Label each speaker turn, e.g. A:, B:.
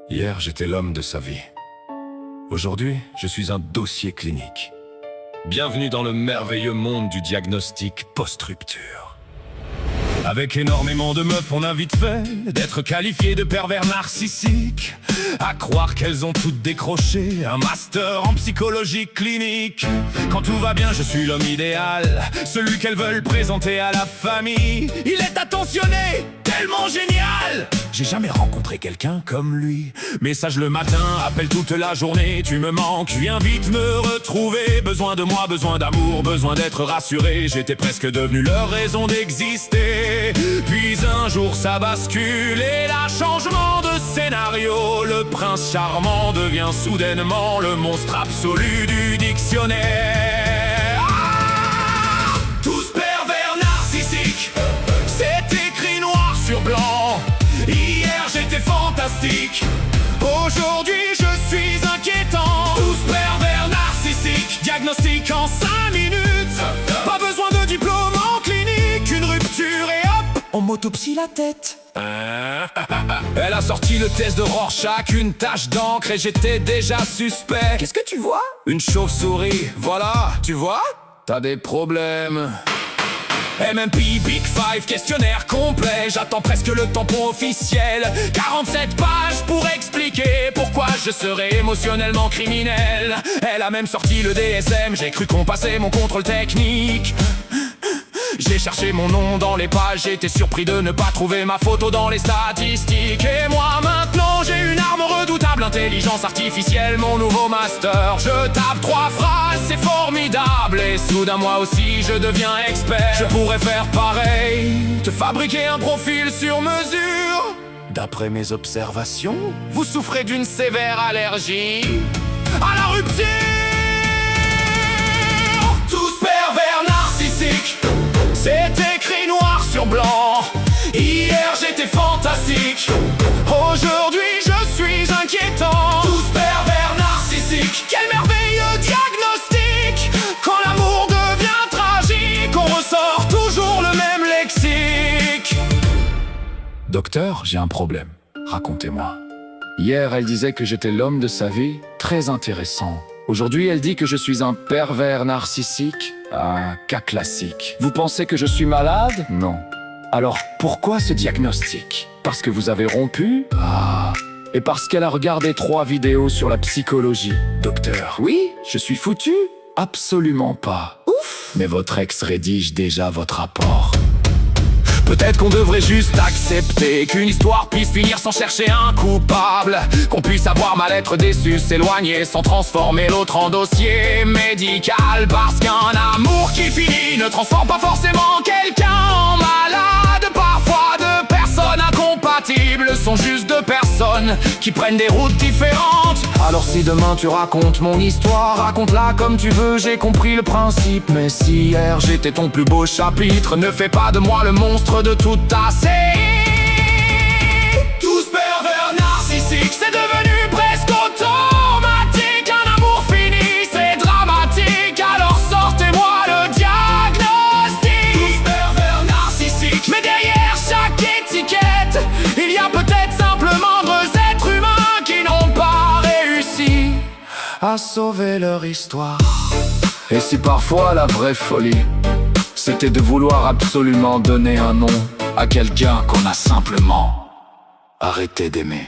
A: Hier, j'étais l'homme de sa vie. Aujourd'hui, je suis un dossier clinique. Bienvenue dans le merveilleux monde du diagnostic post-rupture. Avec énormément de meufs, on a vite fait d'être qualifié de pervers narcissique. À croire qu'elles ont toutes décroché un master en psychologie clinique. Quand tout va bien, je suis l'homme idéal, celui qu'elles veulent présenter à la famille. Il est attentionné, tellement génial. J'ai jamais rencontré quelqu'un comme lui. Message le matin, appel toute la journée. Tu me manques, viens vite me retrouver. Besoin de moi, besoin d'amour, besoin d'être rassuré. J'étais presque devenu leur raison d'exister. Puis un jour ça bascule et là changement de scénario. Le prince charmant devient soudainement le monstre absolu du dictionnaire. Tous pervers narcissiques, c'est écrit noir sur blanc. Hier j'étais fantastique, aujourd'hui je suis inquiétant. Tous pervers narcissiques, diagnostic en 5 minutes. Pas besoin de diplôme en clinique, une rupture et hop, on m'autopsie la tête. Elle a sorti le test de Rorschach, une tache d'encre et j'étais déjà suspect. Qu'est-ce que tu vois? Une chauve-souris, voilà, tu vois? T'as des problèmes. MMP, Big Five, questionnaire complet. J'attends presque le tampon officiel. 47 pages pour expliquer pourquoi je serais émotionnellement criminel. Elle a même sorti le DSM, j'ai cru qu'on passait mon contrôle technique. J'ai cherché mon nom dans les pages, j'étais surpris de ne pas trouver ma photo dans les statistiques. Et moi maintenant j'ai une arme redoutable, intelligence artificielle, mon nouveau master. Je tape 3 phrases, c'est formidable. Et soudain moi aussi je deviens expert. Je pourrais faire pareil, te fabriquer un profil sur mesure. D'après mes observations, vous souffrez d'une sévère allergie à la rupture. Tous pervers narcissiques, c'est écrit noir sur blanc. Hier j'étais fantastique, aujourd'hui je suis inquiétant. Tous pervers narcissiques, quel merveilleux diagnostic. Quand l'amour devient tragique, on ressort toujours le même lexique. Docteur, j'ai un problème, racontez-moi. Hier elle disait que j'étais l'homme de sa vie, très intéressant. Aujourd'hui, elle dit que je suis un pervers narcissique. Un cas classique. Vous pensez que je suis malade? Non. Alors, pourquoi ce diagnostic? Parce que vous avez rompu? Et parce qu'elle a regardé 3 vidéos sur la psychologie. Docteur, oui, je suis foutu? Absolument pas. Ouf! Mais votre ex rédige déjà votre rapport. Peut-être qu'on devrait juste accepter qu'une histoire puisse finir sans chercher un coupable. Qu'on puisse avoir ma lettre déçue s'éloigner sans transformer l'autre en dossier médical. Parce qu'un amour qui finit ne transforme pas forcément quelqu'un en malade. Parfois deux personnes incompatibles sont juste deux personnes qui prennent des routes différentes. Alors si demain tu racontes mon histoire, raconte-la comme tu veux, j'ai compris le principe. Mais si hier j'étais ton plus beau chapitre, ne fais pas de moi le monstre de toute ta série. Tous pervers narcissiques, c'est devenu presque automatique. Un amour fini, c'est dramatique. Alors sortez-moi le diagnostic. Tous pervers narcissiques, mais derrière chaque étiquette, il y a peut-être simplement 2 êtres humains qui n'ont pas réussi à sauver leur histoire. Et si parfois la vraie folie, c'était de vouloir absolument donner un nom à quelqu'un qu'on a simplement arrêté d'aimer.